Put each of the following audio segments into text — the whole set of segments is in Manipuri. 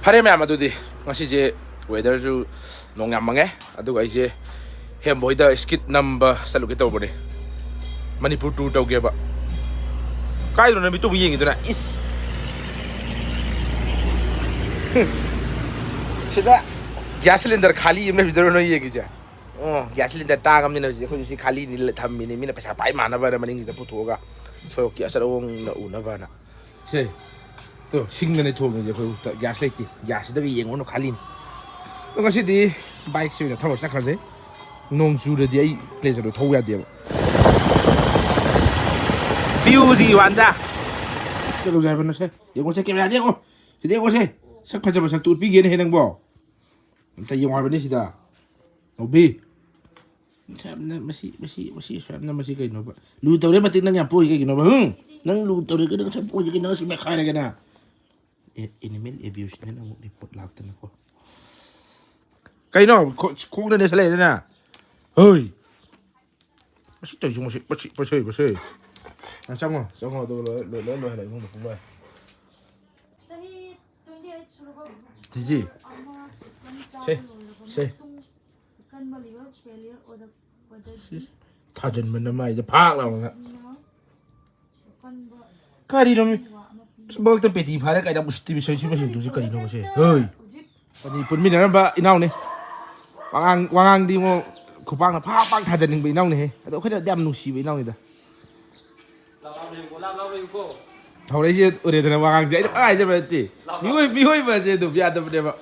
Pare ma'am adudi ngasi je weather ju nong yam mange aduga ije Hemba da skit number salu ke tawbode Manipur tour tawge ba kai do na bitu yingi do na is sida gas cylinder khali imna bidaro no yegi ja gas cylinder ta gam ni na je khoi si khali ni thammi ni mina paisa pai mana ba maning da puthoga so ki asarong na una ba na se 또 식는에 도움이 이제 그 야스 있지 야스들이 영어로 갈린 그것이 디 바이크 시위나 타고 시작하지 농주르디 이 플레이저로 타고야 돼요 뷰지 완다 저도 잘 봤는데 이거 제 게임 안 되고 이제 이거지 sak파잡아 sak 뚜비게는 해는 거 일단 영화 보내시다 오비 참나 마시 참나 마시 cái nó vậy lùi tàu đấy mà tính năng nhảm pôi cái nó vậy năng lùi tàu đấy cái năng chăm pôi cái nó sẽ mẹ khai này cái nào animal abuse nên ông đi bật lạc tên nó cái nó khung lên đây sẽ lên nè ơi mashi trời chúng mashi xong rồi tôi lấy này không được không đây thì gì xe 타전 맨날 이제 팍 나오는 까리놈이 먹을 때 배디 파래 까이다 무슨 TV 선심을 두지 까리노 것이 어이 아니 분미는 봐 이나오네 왕왕디 뭐 쿠팡나 팍팍 타전는 거 이나오네 또 그냥 땀 누시고 이나오니다 하울에 이제 어레드나 왕왕제 아 이제 봤지 미호이 봐제도 비아도 봐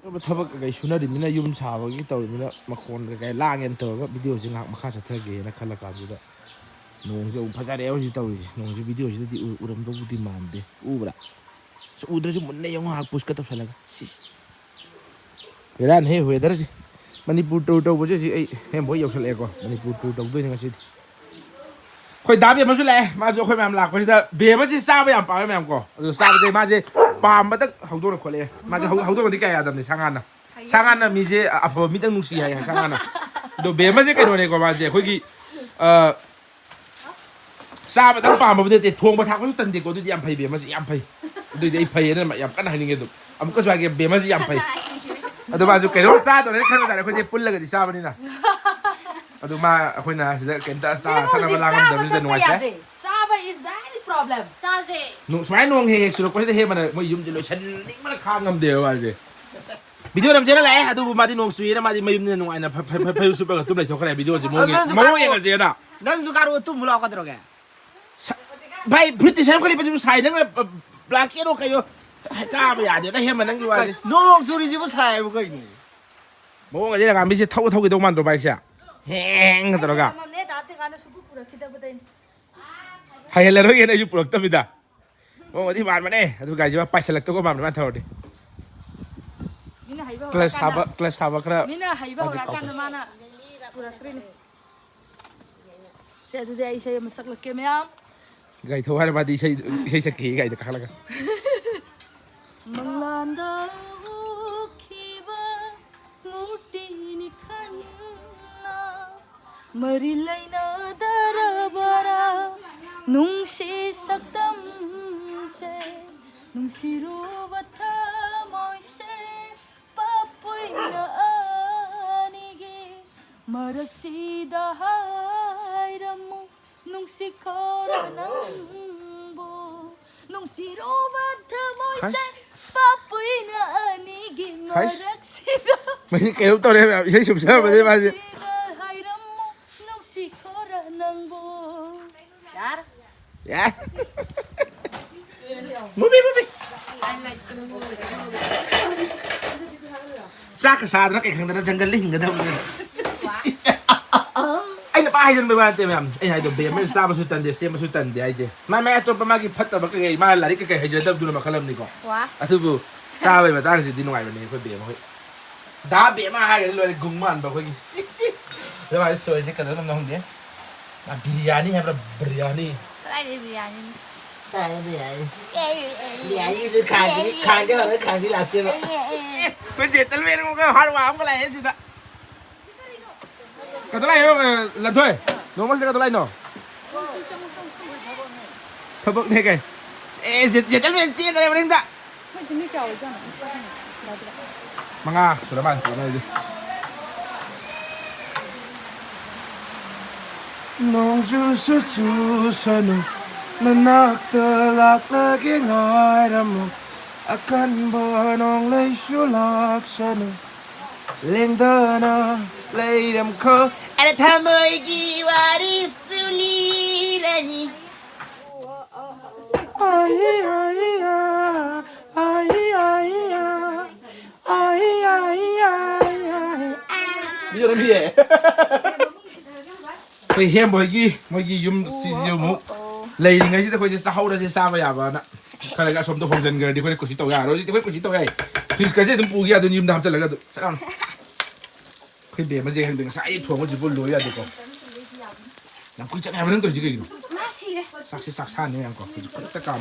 thabak cái suna đi mina yum sa ba cái tàu mina makon cái la ngen tàu cái video jing hak makha satha ge na khala ka ju da nong je phaja re ji tàu nong je video ji di uram do di man de ubra so udra ju mun ne yong hak push ka tàu sala si ran he weather ji Manipur tour bo ji ai hem bo yok sal e ko Manipur tour doi nga si khoi da be ma su le ma jo khoi mam lak ba ji da be ma ji sa ba yam pa mam ko sa ba de ma ji pam ba tak haudo na khole ma ji haudo di kaya adam ni sangan na mi je apo mi tang nusi hai sangan na do be ma je kai no ne ko ma je khoi gi sa ba tak pam ba de thong ba thak ba su tan de ko du yam phai be ma ji yam phai du de phai na ma yam kan hai ni ge du am ko jwa ge be ma ji yam phai adu ba ju kai ro sa do ne khan da ko je pul la ga di sa ba ni na adu ma khoi na sida kenta sa thana ba la ngam da bi de no ai is very problem. Saze. No, smile no he suro ko he mana mo yum dilo chan ning mana khang ngam deo wa je. Video nam chena lai adu ma di no sui na ma di mayum ne no ai na pha su pa tum lai thok ra video je mo ye ga je na. Nang su karu tu mula ka droga. Bai British ham kali pa ju sai nang black ero kayo. Cha ba ya de na he ma nang wa je. No suri ji bu sai bu kai ni. Mo ga je na mi se thau thau ki do man do bai sha. Heng ka droga. Mam ne ta te kana su pu pura khida badai. Hay là rồi này chụp được tâm vida. Ô thì bạn mà nè, tôi cái gì mà phải select tôi có bạn mà thôi đi. Class haba kena. Mina haiba orang kan mana pura krin. Saya tu dia saya masak lagi meam. Gai thâu hai ba đi xây kỹ gai được khá là. Manglanda khiba muti ni khanna marilai na darabara nungsi sakdam se nungsiruba thamoy se papoy na anigi maragsida hayramu nungsi koranambo nungsiruba thamoy se papoy na anigi maragsida Mấy cái lúc tao đây thấy sụp sơ mà đây mà gì hayramu nungsi koranambo dạ movie xa cái xa đó cái thằng đó jungle linh cái đâu anh là ba hai dân bây giờ em anh hay được bề mấy xa mà suy tần để xem mà suy tần để ai chứ mà tôi phải mang cái phát tờ cái mà là cái hay giờ đâu tôi mà khalam đi con à thứ vụ xa bây mà ta thì đi ngoài mà này phải bề mà đá bề mà hai cái loại gung man bảo cái thế mà soi sẽ cái đó nó không thế là biryani hay là biryani Ai đi biryani. Cái biryani. Biryani cứ khang cái làm chưa vậy? Cái gì tao biết không có hoa quả không có lại gì đó. Cái tôi lại nó lần thôi. Nó mất cái tôi lại nó. Thập bậc này cái. Ê, tao biết gì cái này mà đánh ta. 준비 꽤 오잖아. Manga sudah man sudah itu. Nong su sanu nanak telak lagi ngaramu akan banong lay sulak sanu lengdana lay dam ko ada tamoy jiwari sulirani ai ai ai ai Bây giờ làm gì vậy? Phải hem bởi cái yum xì dầu mũ lấy ngay chứ tôi sẽ sau đó sẽ sao bây giờ nè cái này cái xóm tôi không dần gần đi cái gì tàu nhà rồi cái gì tàu này thì cái gì tôi bù kia tôi yum làm cho lại cái tôi sao cái bề mà gì hàng đừng sai thuồng có chỉ vô lối à được không? Làm quy chắc em vẫn còn gì cái gì? Sắc san này em có tất cả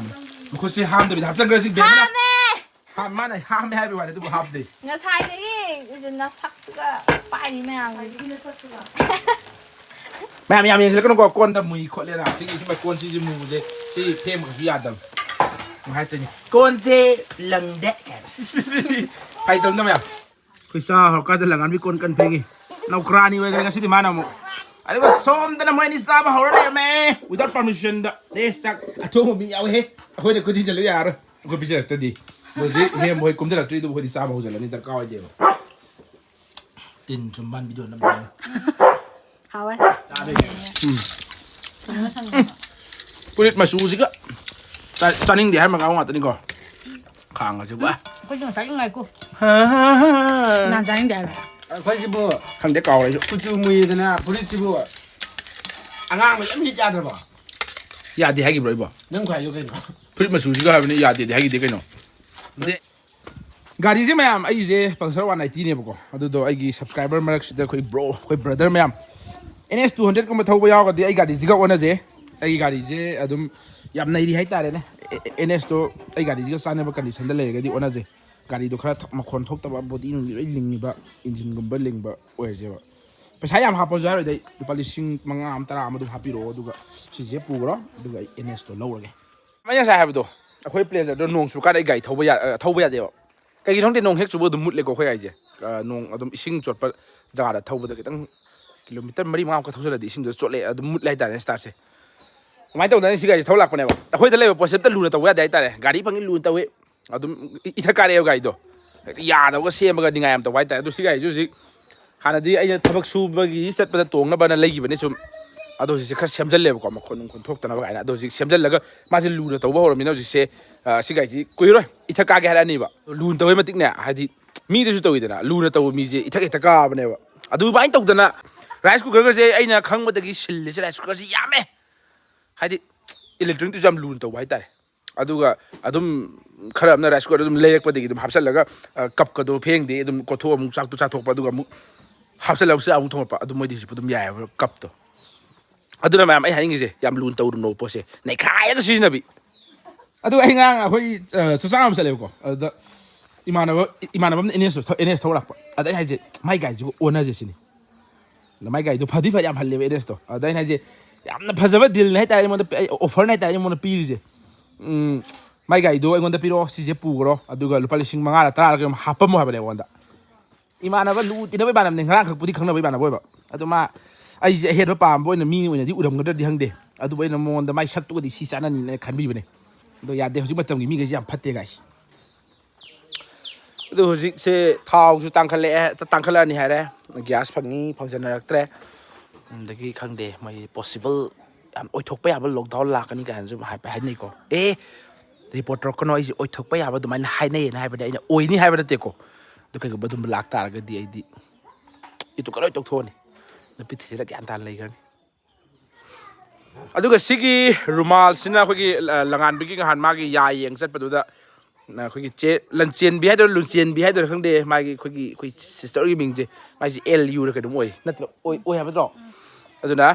mà có sẽ ham tôi bị hấp dẫn cái gì bề mà ham mà này ham hay bị vậy tôi hấp đi. 나 사이들이 이제 나 삭스가 빨리 매랑 mẹ cái nó có con đầm mùi khó lên nào chứ mà con chỉ mù đấy chứ thêm một cái đầm hai tên con dê lần đấy hai tên đó mẹ cái sao họ cái là ngắn với con cần phê nào crani vậy cái gì mà nào anh có xóm tên là mấy đi sao mà họ đấy mẹ without permission đó đấy chắc thôi một mình nhau hết thôi được cái gì chơi rồi cái bây giờ tôi đi rồi gì hem hồi cũng thế là chơi tôi hồi đi sao mà hồi giờ là nên ta coi gì tin chấm ban video năm nay 하와 뿌릿 마수지가 짜닝디 할 만가 왔더니 거 강아지 봐 그좀 짜증 나고 하하하 난 짜증 안 나. khoai chi bùa 한대 까오래 phụ chú mùi thế nào phụ chi bùa anh ăn mà em đi cha rồi bỏ 야디 하기 bro 이봐 nâng khỏe vô cái nó 뿌릿 마수지가 하면 야디 하기 되겠노 근데 가리지 맘 아이제 박서 190네 보고 아도도 아이기 subscriber 마락시다 거의 bro 거의 brother 맘 NS 200 ꯀꯨꯝꯕ ꯊꯧꯕ ꯌꯥꯎꯔꯒꯗꯤ ꯑꯩ ꯒꯥꯔꯤꯁꯤꯒ ꯑꯣꯟꯅꯖꯩ ꯑꯩꯒꯤ ꯒꯥꯔꯤꯁꯦ ꯑꯗꯨꯝ ꯌꯥꯝ ꯅꯩꯔꯤ ꯍꯥꯏꯇꯥꯔꯦꯅꯦ NSꯇꯣ ꯑꯩ ꯒꯥꯔꯤꯁꯤꯒ ꯆꯥꯟꯅꯕ ꯀꯟꯗꯤꯁꯟꯗ ꯂꯩꯔꯒꯗꯤ ꯑꯣꯟꯅꯖꯩ ꯒꯥꯔꯤꯗꯣ ꯈꯔ ꯃꯈꯣꯟ ꯊꯣꯛꯇꯕ ꯕꯣꯗꯤ ꯅꯨꯡꯗꯤ ꯂꯣꯏ ꯂꯤꯡꯉꯤꯕ ꯏꯟꯖꯤꯟꯒꯨꯝꯕ ꯂꯤꯡꯕ ꯑꯣꯏꯔꯁꯦꯕ ꯄꯩꯁꯥ ꯌꯥꯝ ꯍꯥꯞꯄꯁꯨ ꯍꯥꯏꯔꯣꯏꯗꯤ ꯂꯨꯄꯥ 5,000 ꯑꯃ 10 ꯑꯃ ꯑꯗꯨꯝ ꯍꯥꯞꯄꯤꯔꯛꯑꯣ ꯑꯗꯨꯒ ꯁꯤꯁꯦ ꯄꯨꯈ꯭ꯔꯣ ꯑꯗꯨꯒ ꯑꯩ NSꯇꯣ ꯂꯧꯔꯒꯦ ꯑꯩ ꯉꯁꯥꯏ ꯍꯥꯏꯕꯗꯣ ꯑꯩꯈꯣꯏ ꯄ꯭ꯂꯦꯖꯔꯗꯣ ꯅꯣꯡ ꯆꯨꯀꯥꯟꯗ ꯑꯩ ꯒꯥꯔꯤ ꯊꯧꯕ ꯌꯥꯗꯦꯕ ꯀꯩꯒꯤꯅꯣ ꯈꯪꯗꯦ ꯅꯣꯡ ꯍꯦꯛ ꯆꯨꯕ ꯑꯗꯨꯝ ꯃꯨꯠꯂꯦꯀꯣ ꯑꯩꯈꯣꯏ ꯒꯥꯔꯤꯁꯦ ꯅꯣꯡ ꯑꯗꯨꯝ ꯏꯁꯤꯡ ꯆꯣꯠꯄ ꯖꯒꯥꯗ ꯊꯧꯕꯗ ꯈꯤꯇꯪ kilometer 4-5 ka thausaladi isingdo chotle adum mut lai tare start se mai tawdani sigai thawlakpaneba akhoi da leba process ta luna tawya dai tare gari pangi luna tawe adum ithakare gai do ya da ga semaga dingai am tawai tare adu sigai ju sik hanadi ai thabak subagi chatpada tongna bana leigibane sum adu si khar semjal leba ko makhon khon thoktana ba adu si semjal laga ma se luna tawba horomina ju se sigai ji koiroi ithaka ge harani ba luna tawe matik ne hadi mi de su tawidana luna taw mi je ithaka baneba adu bai tawdana rice cooker से अना खंबदगी सिल्ले राइस कुकर से यामे हाइदि इलेक्ट्रिक तो जाम लून तव हाइतारे अदुगा अदुम खरा अपना राइस कुकर अदुम लेयकपदगी अदुम हापसलगा कप कदो फेंगदे अदुम कोथो अमु चाक तो चाथोप अदुगा अमु हापसलौसे अमु थोपा अदुम मोइदि सिप अदुम याय कप तो अदुना मैम आई हाइंगिसे याम लून तव नो पोसे नै खायगा सिजनबी अदु आई ngang अखोई ससाम सलेको अद इमानबम एनएस थौलाक अद आई हाइजे माइ गाइजु ओनाजे सिनी mai gai do phadi phadi am halle edes to adai na je yamna phajaba dil nai tai mon offer nai tai mon pi je mai gai do ngon da piro si je pugro aduga lupa 5,000 la 10 ga hapam ha ba ne wonda imana ba lu ti na ba banam ne ngrang khak pudi khang na ba na boy ba adu ma ai je het ba pam boy na mi oina di udam ga di hangde adu boy na mon da mai sak tu di si chana ni ne khan bi bane do ya de hoji matam gi mi ga jam phatte guys adu hoji se thau su tangkhale ni hare gas phangni phangjanaratre dagi khangde mai possible am oithokpa yaba lockdown lakani ka hanju hai pa nei ko reporter kono is oithokpa yaba du mai hai nei na hai ba ina oini hai ba te ko du kai ga badum lak tar ga di ai di itu kaloi tok thoni na pithi se la gyan tan lai gani aduga sigi rumal sina khogi langan bigi han ma gi ya yeng chat padu da na khogi che lanchen bi haido lunchen bi haido khangde magi khoi sister gi mingje magi lu ra kadum oi natlo oi ha badro aduna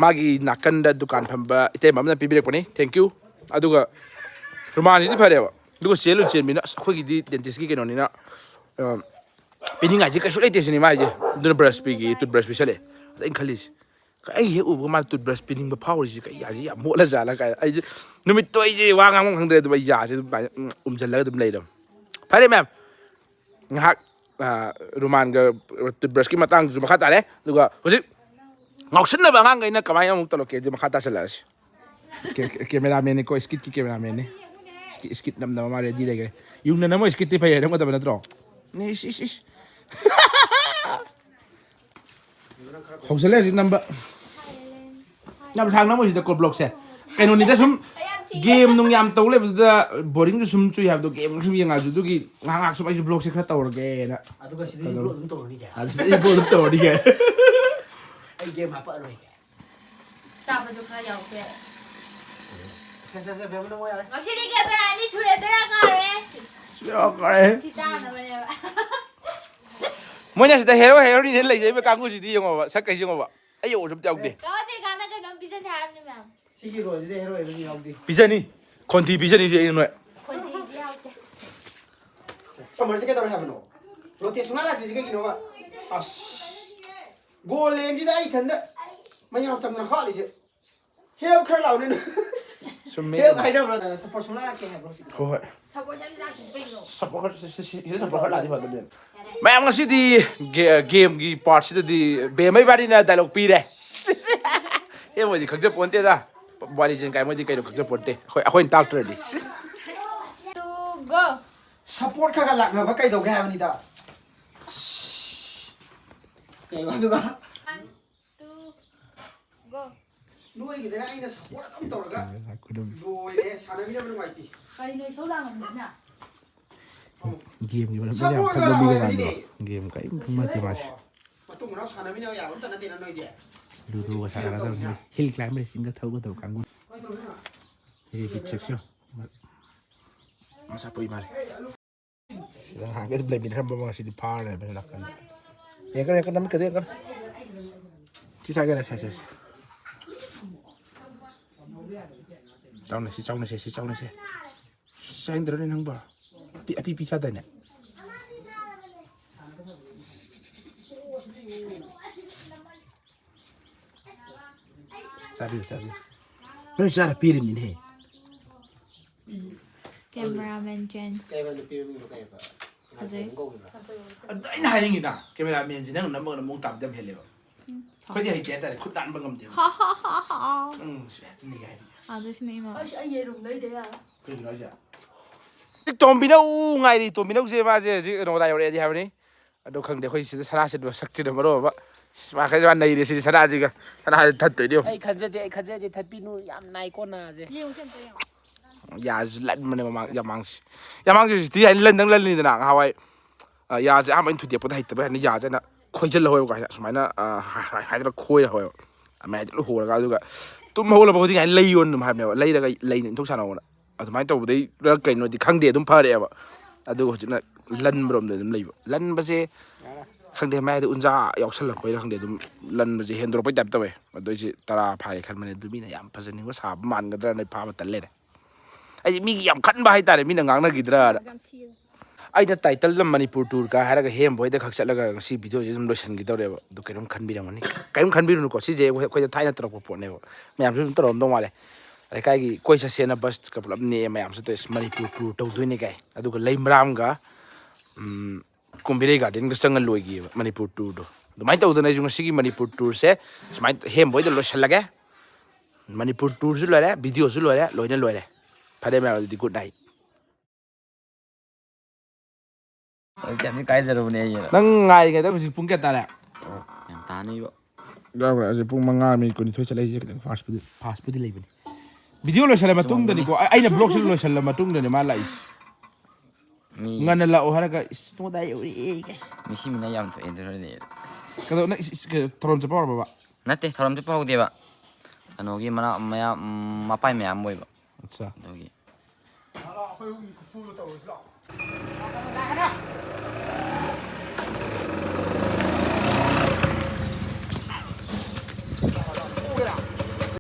magi nakanda dukan phamba ite mamna pibirek pani thank you aduga rumani di phareba duga se lunchen bi na khogi di dentist gi keno ni na pininga ji ka sulai tesini magi duna brush bi gi toothbrush bi sale in khalis ai he u ma toothbrush pining ba power ji ka ya ji ya mo la jala ka ai numit toi ji wa ngang khangde du ba ya ji umjal la dum leidam ꯐꯔꯦ ꯃꯦꯝ ꯉꯥꯏꯍꯥꯛ ꯔꯨꯃꯥꯟꯒ ꯇꯨꯠꯕ꯭ꯔꯁꯀꯤ ꯃꯇꯥꯡꯗꯨꯁꯨ ꯃꯈꯥ ꯇꯥꯔꯦ ꯑꯗꯨꯒ ꯍꯧꯖꯤꯛ ꯉꯥꯎꯁꯤꯟꯅꯕ ꯑꯉꯥꯡꯈꯩꯅ ꯀꯃꯥꯏꯅ ꯑꯃꯨꯛ ꯇꯧꯔꯛꯀꯦ ꯃꯈꯥ ꯇꯥꯁꯤꯜꯂꯛꯑꯁꯤ ꯀꯦꯃꯦꯔꯥꯃꯦꯟꯅꯤꯀꯣ ꯏꯁꯀꯤꯠꯀꯤ ꯀꯦꯃꯦꯔꯥꯃꯦꯟꯅꯤ ꯏꯁꯀꯤꯠ ꯅꯝꯅꯕ ꯃꯥ ꯔꯦꯗꯤ ꯂꯩꯈ꯭ꯔꯦ ꯌꯨꯝꯗ ꯅꯝꯃ ꯏꯁꯀꯤꯠꯇꯤ ꯐꯩ ꯍꯥꯏꯔꯝꯒꯗꯕ ꯅꯠꯇ꯭ꯔꯣ ꯏꯁ ꯍꯧꯖꯤꯜꯂꯦ ꯍꯧꯖꯤꯛ ꯅꯝꯕ ꯌꯥꯝ ꯁꯥꯡ ꯅꯝꯃꯣꯏꯁꯤꯗ ꯀꯣ ꯕ꯭ꯂꯣꯛꯁꯦ ꯀꯩꯅꯣꯅꯤꯗ ꯁꯨꯝ ꯒꯦꯝ ꯅꯨꯡ ꯌꯥꯝ ꯇꯧ ꯂꯩꯕꯗꯨꯗ ꯕꯣꯔꯤꯡꯁꯨ ꯁꯨꯝ ꯆꯨꯏ ꯍꯥꯏꯕꯗꯣ ꯒꯦꯝ ꯁꯨꯝ ꯌꯦꯡꯉꯛꯑꯁꯨ ꯑꯗꯨꯒꯤ ꯉꯥꯏꯍꯥꯛ ꯁꯨꯝ ꯑꯩꯁꯨ ꯕ꯭ꯂꯣꯛꯁꯦ ꯈꯔ ꯇꯧꯔꯒꯦꯅ ꯑꯗꯨꯒ ꯁꯤꯗꯩ ꯕ꯭ꯂꯣꯛ ꯑꯗꯨꯝ ꯇꯧꯔꯅꯤ ꯀꯌꯥ ꯁꯤꯗꯩ ꯕ꯭ꯂꯣꯛ ꯑꯗꯨꯝ ꯇꯧꯔꯅꯤ ꯀꯌꯥ ꯑꯩ ꯒꯦꯝ ꯍꯥꯞꯄꯛꯑꯔꯣꯏ ꯆꯥꯕꯁꯨ ꯈꯔ ꯌꯥꯎꯁꯦ ꯁꯦ ꯕꯦꯝꯕ ꯅꯪ ꯌꯥꯔꯦ ꯉꯁꯤꯗꯤ ꯀꯦꯃꯦꯔꯥ ꯑꯅꯤ ꯁꯨꯔꯦ ꯕꯦꯔꯥ ꯀꯥꯔꯦ ꯁꯤ ꯇꯥꯅꯕꯅꯦꯕ ꯃꯣꯏꯅ ꯁꯤꯗ ꯍꯦꯔꯣ ꯍꯦꯔꯣꯅꯤꯅ ꯂꯩꯖꯩꯕ ꯀꯥꯡꯕꯨꯁꯤꯗꯤ ꯌꯦꯡꯉꯣꯕ ꯁꯛꯀꯩꯁꯤ ꯌꯦꯡꯉꯣꯕ ꯑꯩ ꯌꯧꯔꯁꯨ ꯑꯝꯇ ꯌꯥꯎꯗꯦ ꯀꯥꯎꯗꯦ ꯀꯥꯟꯅ ꯀꯩꯅꯣꯝ ꯄꯤꯖꯅꯤ ꯍꯥꯏꯕꯅꯤ ꯃꯌꯥꯝ ꯁꯤꯒꯤ ꯔꯣꯜꯁꯤꯗ ꯍꯦꯔꯣ ꯍꯦꯔꯣꯏꯅꯤ ꯌꯥꯎꯗꯦ ꯄꯤꯖꯅꯤ ꯈꯣꯟꯊꯤ ꯄꯤꯖꯅꯤꯁꯦ ꯑꯩꯅ ꯅꯣꯏ ꯈꯣꯟꯊꯤꯗꯤ ꯌꯥꯎꯗꯦ ꯀꯃꯔꯁꯦ ꯀꯩꯗꯧꯔꯦ ꯍꯥꯏꯕꯅꯣ ꯔꯣꯇꯦꯠ ꯁꯨꯡꯂꯥꯛ ꯂꯥꯛꯇ꯭ꯔꯤꯁꯤ ꯀꯩꯒꯤꯅꯣꯕ ꯑꯁ ꯒꯣꯜ ꯂꯦꯟꯁꯤꯗ ꯑꯩ ꯏꯊꯟꯗ ꯃꯌꯥꯝ ꯆꯪꯅ ꯍꯥꯠꯂꯤꯁꯦ ꯍꯦꯜꯞ ꯈꯔ ꯂꯥꯎꯅꯦ ꯍꯦꯜꯞ ꯍꯥꯏꯅꯕ꯭ꯔꯣ ꯁꯞꯄꯣꯔꯠ ꯁꯨꯡꯂꯥꯛ ꯂꯥꯛꯇꯦ ꯍꯥꯏꯕ꯭ꯔꯣ ꯁꯤꯗ ꯍꯣꯏ ꯁꯄꯣꯔꯠ ꯆꯠꯂꯤ ꯂꯥꯛꯇꯦ ꯀꯩꯅꯣ ꯁꯞꯄꯣꯔꯠ ꯈꯔ ꯂꯥꯛꯑꯗꯤ ꯐꯗꯕꯅꯦ ꯃꯌꯥꯝ ꯉꯁꯤꯗꯤ ꯒꯦꯝꯒꯤ ꯄꯥꯔꯠꯁꯤꯗꯗꯤ ꯕꯦꯝꯃꯩ ꯕꯥꯔꯤꯅ ꯗꯥꯏꯂꯣꯛ ꯄꯤꯔꯦ ꯃꯣꯏꯗꯤ ꯈꯪꯖꯄꯣꯟꯇꯦꯗ ꯋꯥꯔꯤꯁꯤꯅ ꯀꯥꯏ ꯃꯣꯏꯗꯤ ꯀꯩꯅꯣ ꯈꯪꯖꯄꯣꯟꯇꯦ ꯑꯩꯈꯣꯏꯅ ꯇꯥꯛꯇ꯭ꯔꯗꯤ ꯒꯣ ꯁꯞꯄꯣꯔꯠ ꯈꯔ ꯂꯥꯛꯅꯕ ꯀꯩꯗꯧꯒꯦ ꯍꯥꯏꯕꯅꯤꯗ ꯀꯩꯕ ꯑꯗꯨꯒ 1 2 ꯒꯣ ꯅꯣꯏꯒꯤꯗꯅ ꯑꯩꯅ ꯁꯞꯄꯣꯔꯠ ꯑꯗꯨꯝ ꯇꯧꯔꯒ ꯂꯣꯏꯔꯦ ꯁꯥꯟꯅꯃꯤꯟꯅꯕ ꯅꯨꯡꯉꯥꯏꯇꯦ ꯀꯔꯤꯅꯣ ꯏꯁꯧ ꯂꯥꯡꯉꯝꯃꯤꯁꯤꯅ ꯒꯦꯝꯒꯤ ꯃꯔꯝꯗ ꯌꯥꯝ ꯈꯪꯕ ꯃꯤꯒ ꯃꯥꯟꯕ꯭ꯔꯣ ꯒꯦꯝ ꯀꯔꯤꯝ ꯈꯪꯅꯗꯦ ꯃꯥꯁꯦ ꯃꯇꯨꯡ ꯃꯅꯥꯎ ꯁꯥꯟꯅꯃꯤꯟꯅꯕ ꯌꯥꯕ ꯑꯝꯇ ꯅꯠꯇꯦꯅ ꯅꯣꯏꯗꯤ ꯂꯨꯗꯣꯒ ꯁꯥꯟꯅꯒꯗꯕ ꯍꯤꯜ ꯀ꯭ꯂꯥꯏꯝ ꯔꯦꯁꯤꯡꯒ ꯊꯧꯒꯗꯕ ꯀꯥꯡꯕꯨ ꯔꯦꯕꯤꯠ ꯁꯦꯛꯁꯤꯌꯣ ꯃꯁꯥ ꯄꯣꯏ ꯃꯥꯜꯂꯦ ꯁꯤꯗ ꯉꯥꯏꯍꯥꯛ ꯑꯗꯨꯝ ꯂꯩꯃꯤꯟꯅꯔꯝꯕ ꯉꯁꯤꯗꯤ ꯐꯥꯔ ꯂꯩꯔꯝꯃꯦ ꯅꯥꯀꯟꯗ ꯌꯦꯡꯀꯅ ꯅꯝꯀꯗ ꯌꯦꯡꯀꯅ ꯁꯤ ꯁꯥꯒꯦꯅ ꯁꯦ ꯆꯥꯎꯅꯁꯦ ꯆꯥꯏꯟꯗ꯭ꯔꯅꯦ ꯅꯪꯕ ꯑꯄꯤ ꯆꯥꯗꯥꯏꯅꯦ ꯆꯥꯕꯤꯌꯨ ꯅꯣꯏ ꯆꯥꯔ ꯄꯤꯔꯤꯕꯅꯤꯅꯦ ꯀꯦꯃꯦꯔꯥꯃꯦꯟ ꯆꯦꯟꯖ ꯐꯖꯩ ꯑꯗꯨ ꯑꯩꯅ ꯍꯥꯏꯅꯤꯡꯉꯤꯗ ꯀꯦꯃꯦꯔꯥꯃꯦꯟꯁꯤ ꯅꯪ ꯅꯝꯃꯒ ꯃꯑꯣꯡ ꯇꯥꯕꯗꯤ ꯌꯥꯝ ꯍꯦꯜꯂꯦꯕ ꯑꯩꯈꯣꯏꯗꯤ ꯍꯩꯇꯦ ꯍꯥꯏꯇꯥꯔꯦ ꯈꯨꯠ ꯅꯥꯟꯕ ꯉꯝꯗꯦꯕ 아저씨는 이만 얘름 너희들 야 ꯇꯣꯝꯕꯤꯅꯧ ꯉꯥꯏꯔꯤ ꯇꯣꯝꯕꯤꯅꯧꯁꯦ ꯃꯥꯁꯦ ꯍꯧꯖꯤꯛ ꯀꯩꯅꯣꯗ ꯌꯧꯔꯛꯑꯦꯗꯤ ꯍꯥꯏꯕꯅꯤ ꯑꯗꯣ ꯈꯪꯗꯦ ꯑꯩꯈꯣꯏ ꯁꯤꯗ ꯁꯅꯥꯁꯤꯗ ꯁꯛꯁꯤꯗ ꯃꯔꯣ ꯑꯃ ꯃꯥꯈꯩ ꯃꯥ ꯅꯩꯔꯦ ꯁꯤꯗꯤ ꯁꯅꯥꯁꯤꯒ ꯁꯅꯥꯁꯤ ꯊꯠꯇꯣꯏꯅꯦ ꯑꯩ ꯈꯟꯖꯗꯦ ꯊꯠꯄꯤꯅꯨ ꯌꯥꯝ ꯅꯥꯏꯀꯣ ꯅꯥꯁꯦ ꯌꯥꯁꯨ ꯂꯟꯕꯅꯦ ꯌꯥꯝꯃꯥꯡꯁꯤ ꯍꯧꯖꯤꯛꯇꯤ ꯍꯥꯏꯅ ꯂꯟꯗꯪ ꯂꯜꯂꯤꯗꯅ ꯉꯍꯥꯟꯋꯥꯏ ꯌꯥꯁꯦ ꯑꯍꯥꯟꯕ ꯑꯩꯅ ꯊꯨꯗꯦꯛꯄꯗ ꯍꯩꯇꯕ ꯍꯥꯏꯅ ꯌꯥꯁꯦ ꯑꯩꯅ ꯈꯣꯏꯖꯤꯜꯍꯧꯋꯦꯕ ꯀꯥꯏꯅ ꯁꯨꯃꯥꯏꯅ ꯍꯥꯏꯗꯅ ꯈꯣꯏꯔꯍꯧꯋꯦꯕ ꯃꯌꯥꯏꯗ ꯍꯣꯔꯒ ꯑꯗꯨꯒ ꯇꯨꯝ ꯍꯧꯒꯠꯂꯛꯄ ꯈꯨꯗꯤꯡ ꯍꯥꯏꯅ ꯂꯩ ꯌꯣꯟ ꯑꯗꯨꯝ ꯍꯥꯏꯕꯅꯦꯕ ꯂꯩꯔꯒ ꯂꯩꯅ ꯏꯟꯊꯣꯛ ꯁꯥꯟꯅꯧꯅ ꯑꯗꯨꯃꯥꯏꯅ ꯇꯧꯕꯗꯩ ꯀꯩꯅꯣꯗꯤ ꯈꯪꯗꯦ ꯑꯗꯨꯝ ꯐꯔꯛꯑꯦꯕ ꯑꯗꯨꯒ ꯍꯧꯖꯤꯛꯅ ꯂꯟꯕꯔꯣꯝꯗ ꯑꯗꯨꯝ ꯂꯩꯕ ꯂꯟꯕꯁꯦ ꯈꯪꯗꯦ ꯃꯌꯥꯏꯗ ꯎꯟꯖꯥ ꯌꯥꯎꯁꯜꯂꯛꯄꯩꯔ ꯈꯪꯗꯦ ꯑꯗꯨꯝ ꯂꯟꯕꯁꯦ ꯍꯦꯟꯗꯣꯔꯛꯄꯩ ꯇꯥꯏꯞ ꯇꯧꯋꯦ ꯑꯗꯣ ꯑꯩꯁꯦ 10 ꯐꯥꯒꯦ ꯈꯟꯕꯅꯦ ꯑꯗꯨ ꯃꯤꯅ ꯌꯥꯝ ꯐꯖꯅꯤꯡꯕ ꯁꯥꯕ ꯃꯥꯟꯒꯗ꯭ꯔꯅ ꯐꯥꯕ ꯇꯜ ꯂꯩꯔꯦ ꯑꯩꯁꯦ ꯃꯤꯒꯤ ꯌꯥꯝ ꯈꯟꯕ ꯍꯥꯏꯇꯥꯔꯦ ꯃꯤꯅ ꯉꯥꯡꯅꯈꯤꯗ꯭ꯔꯥꯅ ꯑꯩꯅ ꯇꯥꯏꯇꯜꯗ ꯃꯅꯤꯄꯨꯔ ꯇꯨꯔꯒ ꯍꯥꯏꯔꯒ ꯍꯦꯝꯕ ꯍꯣꯏꯗ ꯈꯛ ꯆꯠꯂꯒ ꯉꯁꯤ ꯚꯤꯗꯤꯑꯣꯁꯦ ꯑꯗꯨꯝ ꯂꯣꯏꯁꯤꯟꯈꯤꯗꯧꯔꯦꯕ ꯑꯗꯨ ꯀꯩꯅꯣꯝ ꯈꯟꯕꯤꯔꯝꯒꯅꯤ ꯀꯔꯤꯝ ꯈꯟꯕꯤꯔꯨꯅꯨꯀꯣ ꯁꯤꯁꯦ ꯑꯩꯈꯣꯏꯗ ꯊꯥꯏꯅ ꯇꯧꯔꯛꯄ ꯄꯣꯠꯅꯦꯕ ꯃꯌꯥꯝꯁꯨ ꯑꯗꯨꯝ ꯇꯧꯔꯝꯗꯧ ꯃꯥꯜꯂꯦ ꯂꯩꯀꯥꯏꯒꯤ ꯀꯣꯏ ꯆꯠꯁꯦꯅ ꯕꯁꯀ ꯄꯨꯂꯞ ꯅꯦꯛꯑꯦ ꯃꯌꯥꯝꯁꯨ ꯇꯧꯏ ꯃꯅꯤꯄꯨꯔ ꯇꯨꯔ ꯇꯧꯗꯣꯏꯅꯦ ꯀꯥꯏ ꯑꯗꯨꯒ ꯂꯩꯃꯔꯥꯝꯒ ꯀꯨꯝꯕꯤꯔꯩ ꯒꯥꯔꯗꯦꯟꯒ ꯆꯪꯉ ꯂꯣꯏꯈꯤꯑꯕ ꯃꯅꯤꯄꯨꯔ ꯇꯨꯔꯗꯣ ꯑꯗꯨꯃꯥꯏꯅ ꯇꯧꯗꯅ ꯑꯩꯁꯨ ꯉꯁꯤꯒꯤ ꯃꯅꯤꯄꯨꯔ ꯇꯨꯔꯁꯦ ꯁꯨꯃꯥꯏꯅ ꯍꯦꯝꯕ ꯍꯣꯏꯗ ꯂꯣꯏꯁꯤꯜꯂꯒꯦ ꯃꯅꯤꯄꯨꯔ ꯇꯨꯔꯁꯨ ꯂꯣꯏꯔꯦ ꯚꯤꯗꯤꯑꯣꯁꯨ ꯂꯣꯏꯔꯦ ꯂꯣꯏꯅ ꯂꯣꯏꯔꯦ ꯐꯔꯦ ꯃꯌꯥꯝ ꯑꯗꯨꯗꯤ ꯒꯨꯗ ꯅꯥꯏꯠ ꯅꯪ ꯉꯥꯏꯔꯤꯉꯩꯗ ꯍꯧꯖꯤꯛ ꯄꯨꯡ ꯀꯌꯥ ꯇꯥꯔꯦ ꯌꯥꯝ ꯇꯥꯅꯩꯕ ꯍꯧꯖꯤꯛ ꯄꯨꯡ 5:22 ꯆꯠꯂꯛꯏꯁꯦ ꯈꯤꯇꯪ ꯐꯥꯁꯄꯨꯗꯤ ꯂꯩꯕꯅꯤ ꯚꯤꯗꯤꯑꯣ ꯂꯣꯏꯁꯤꯜꯂ ꯃꯇꯨꯡꯗꯅꯤꯀꯣ ꯑꯩꯅ ꯕ꯭ꯂꯣꯛꯁꯤ ꯂꯣꯏꯁꯤꯜꯂ ꯃꯇꯨꯡꯗꯅꯤ ꯃꯥ ꯂꯥꯛꯏꯁꯦ ꯉꯟꯅ ꯂꯥꯛꯑꯣ ꯍꯥꯏꯔꯒ ꯅꯣꯡꯗꯥ ꯌꯧꯔꯛꯑꯦ ꯃꯤꯁꯤ ꯃꯤꯅ ꯌꯥꯝ ꯊꯣꯛꯑꯦ ꯑꯗꯨꯅꯅꯦ ꯀꯩꯅꯣ ꯅꯪ ꯊꯧꯔꯝ ꯆꯠꯄ ꯍꯧꯔꯕꯕ ꯅꯠꯇꯦ ꯊꯧꯔꯝ ꯆꯠꯄ ꯍꯧꯗꯦꯕ ꯀꯩꯅꯣꯒꯤ ꯃꯌꯥꯝ ꯃꯄꯥꯏ ꯃꯌꯥꯝ ꯑꯣꯏꯕ ꯑꯠꯆꯥ ꯑꯗꯨꯒꯤ ꯑꯩꯈꯣꯏ ꯑꯍꯨꯝꯒꯤ ꯈꯨꯐꯨꯗꯣ ꯇꯧꯔꯁꯤ ꯂꯥꯛꯑꯣ